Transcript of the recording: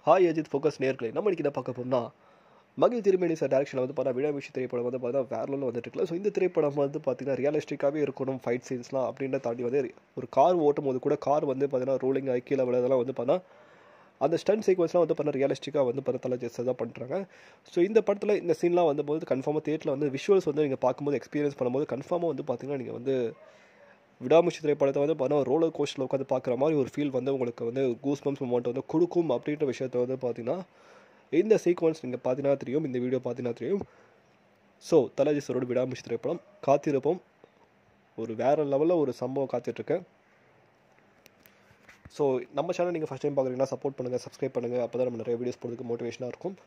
Hi Ajith focus நேர்களை நம்ம இன்னைக்கு என்ன பார்க்க போறோம்னா மகிழ் திருமேனி சார் டேரக்ஷனில் வந்து பார்த்தா விடாமுயற்சி திரைப்படம் வந்து பார்த்தா வேற லெவலில் வந்துட்டு இருக்குல்ல. ஸோ இந்த திரைப்படம் வந்து பார்த்தீங்கன்னா ரியலிஸ்டிக்காகவே இருக்கணும், ஃபைட் சீன்ஸ்லாம் அப்படின்ற தாண்டி வந்து ஒரு கார் ஓட்டும் போது கூட கார் வந்து பார்த்தீங்கன்னா ரோலிங் ஆகி கீழே விழதெல்லாம் வந்து பார்த்தா அந்த ஸ்டண்ட் சீக்வன்ஸ்லாம் வந்து பார்த்தா ரியலிஸ்டிக்காக வந்து பார்த்தா தலை ஜெஸ்ஸாக தான் பண்ணுறாங்க. ஸோ இந்த படத்தில் இந்த சீன்லாம் வந்து போது கன்ஃபார்மாக தேட்டரில் வந்து விஷுவல்ஸ் வந்து நீங்கள் பார்க்கும்போது எக்ஸ்பீரியன்ஸ் பண்ணும்போது கன்ஃபார்மாக வந்து பார்த்தீங்கன்னா நீங்கள் வந்து விடாமுயற்சி திரைப்படத்தை வந்து பார்த்தீங்கன்னா ரோலர் கோஸ்டரில் உட்காந்து பார்க்குற மாதிரி ஒரு ஃபீல் வந்து உங்களுக்கு வந்து கூஸ் பம்ப்ஸ் மொமெண்ட் வந்து கொடுக்கும் அப்படின்ற விஷயத்தை வந்து பார்த்தீங்கன்னா இந்த சீக்வன்ஸ் நீங்கள் பார்த்தீங்கன்னா தெரியும், இந்த வீடியோ பார்த்தீங்கன்னா தெரியும். ஸோ தலஜி சரோட விடாமுயற்சி திரைப்படம் காத்திருப்போம். ஒரு வேறு லெவலில் ஒரு சம்பவம் காத்துட்ருக்கேன். ஸோ நம்ம சேனல் நீங்கள் ஃபஸ்ட் டைம் பார்க்குறீங்கன்னா சப்போர்ட் பண்ணுங்கள், சப்ஸ்கிரைப் பண்ணுங்கள். அப்போ தான் நம்ம நிறைய வீடியோஸ் போடுறதுக்கு மோட்டிவேஷனாக இருக்கும்.